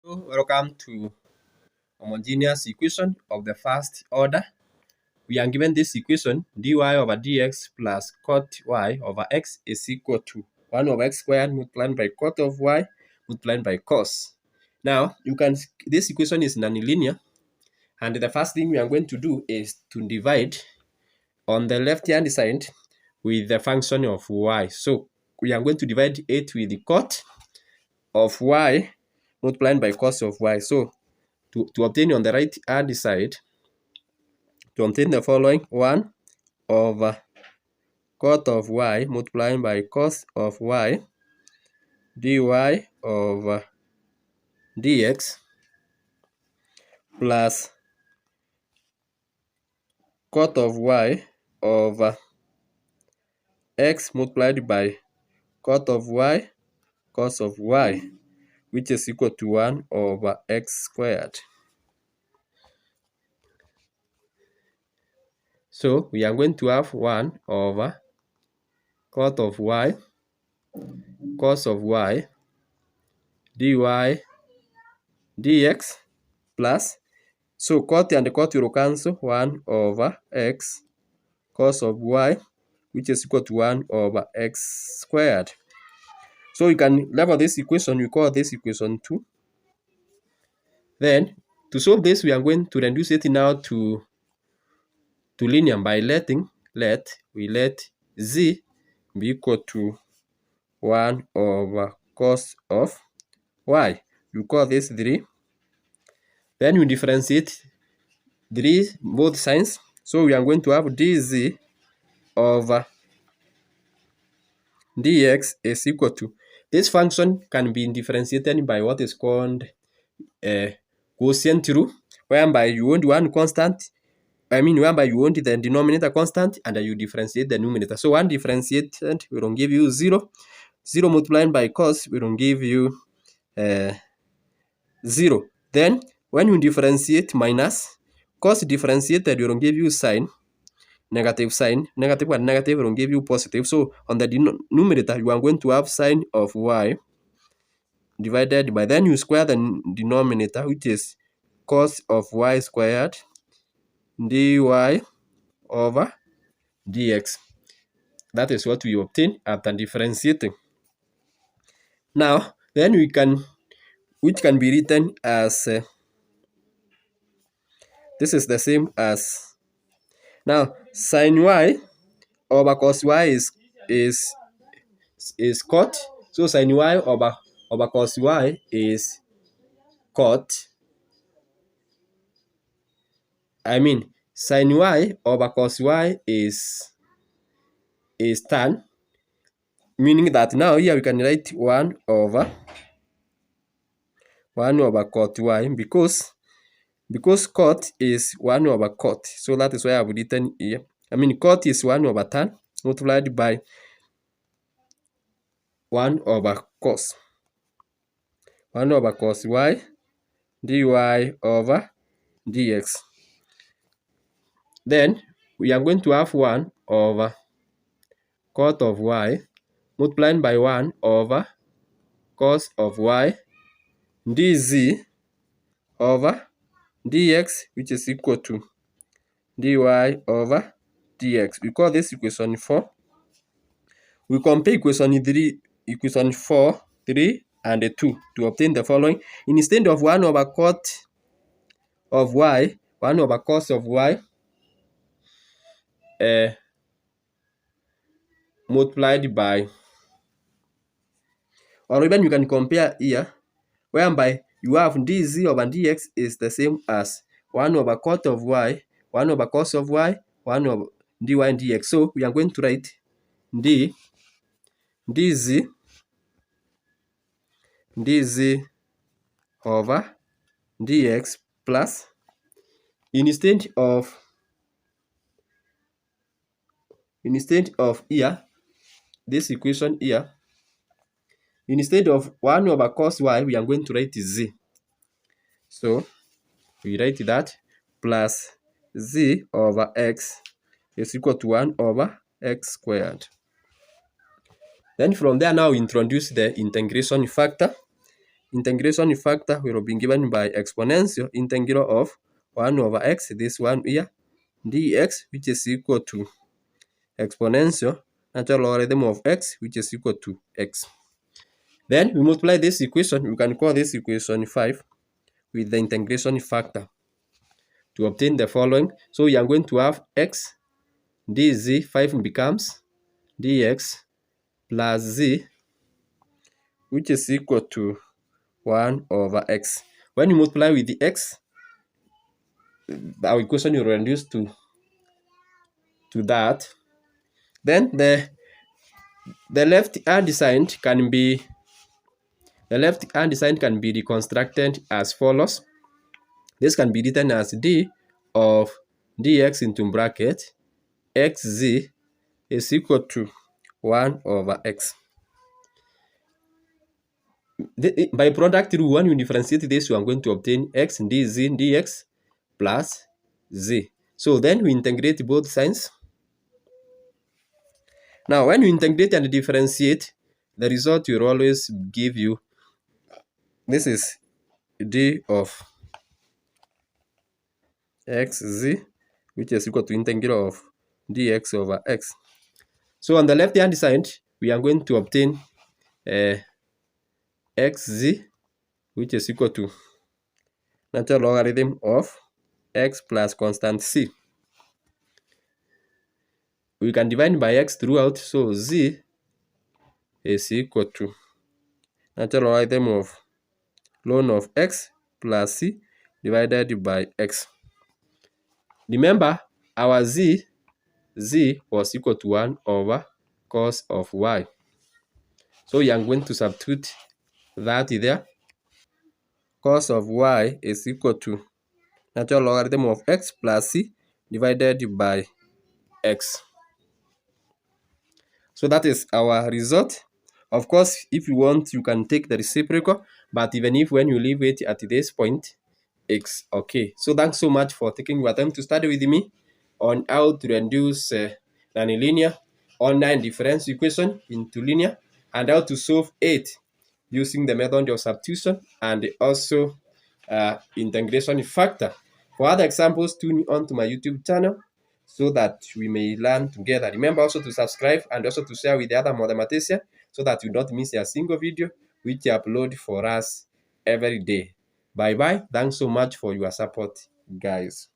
Welcome to homogeneous equation of the first order. We are given this equation dy over dx plus cot y over x is equal to 1 over x squared multiplied by cot of y multiplied by cos. Now, this equation is nonlinear, and the first thing we are going to do is to divide on the left-hand side with the function of y. So, we are going to divide it with the cot of y multiplied by cos of y. So, to obtain on the right hand side, to obtain the following 1 over cot of y multiplied by cos of y dy over dx plus cot of y over x multiplied by cot of y cos of y, which is equal to 1 over x squared. So we are going to have 1 over cot of y cos of y dy dx plus, so cot and cot will cancel, 1 over x cos of y, which is equal to 1 over x squared. So you can level this equation, we call this equation 2. Then, to solve this, we are going to reduce it now to linear by let z be equal to 1 over cos of y. You call this 3. Then you differentiate 3 both sides. So we are going to have dz over dx is equal to, this function can be differentiated by what is called quotient rule, whereby you want one constant, whereby you want the denominator constant and you differentiate the numerator. So 1 differentiated will give you 0. 0 multiplied by cos will give you 0. Then when you differentiate minus, cos differentiated will give you sign, negative sign, negative and negative will give you positive. So on the numerator, you are going to have sign of y divided by, then you square the denominator, which is cos of y squared dy over dx. That is what we obtain after differentiating. Now, then which can be written as, this is the same as, now sin y over cos y is cot. So sin y over cos y is cot. Sin y over cos y is tan, meaning that now here we can write 1 over cot y, because cot is 1 over cot. So that is why I've written here. Cot is 1 over tan multiplied by 1 over cos. 1 over cos y dy over dx. Then we are going to have 1 over cot of y multiplied by 1 over cos of y dz over dx, which is equal to dy over dx. We call this equation 4. We compare equation 4, 3, and 2 to obtain the following. Instead of 1 over cot of y, 1 over cos of y multiplied by, or even you can compare here, whereby you have dz over dx is the same as 1 over cot of y, 1 over cos of y, 1 over dy and dx. So we are going to write dz over dx plus, instead of here, this equation here, instead of 1 over cos y, we are going to write z. So we write that plus z over x is equal to 1 over x squared. Then from there, now we introduce the integration factor. integration factor will be given by exponential integral of 1 over x, this one here, dx, which is equal to exponential natural logarithm of x, which is equal to x. Then we multiply this equation, we can call this equation 5, with the integration factor to obtain the following. So we are going to have x dz, 5 becomes dx plus z, which is equal to 1 over x. When you multiply with the x, our equation will reduce to that. Then the left hand side can be reconstructed as follows. This can be written as d of dx into bracket xz is equal to 1 over x. By product rule, when you differentiate this, you are going to obtain x dz dx plus z. So then we integrate both sides. Now, when you integrate and differentiate, the result will always give you, this is d of xz, which is equal to integral of dx over x. So on the left-hand side, we are going to obtain xz, which is equal to natural logarithm of x plus constant c. We can divide by x throughout, so z is equal to natural logarithm of ln of x plus c divided by x. Remember, our z was equal to 1 over cos of y. So we are going to substitute that there. Cos of y is equal to natural logarithm of x plus c divided by x. So that is our result. Of course, if you want, you can take the reciprocal, but even if when you leave it at this point, it's okay. So thanks so much for taking your time to study with me on how to reduce nonlinear online difference equation into linear, and how to solve it using the method of substitution and also integration factor. For other examples, tune on to my YouTube channel so that we may learn together. Remember also to subscribe and also to share with the other mathematicians so that you don't miss a single video which I upload for us every day. Bye bye. Thanks so much for your support, guys.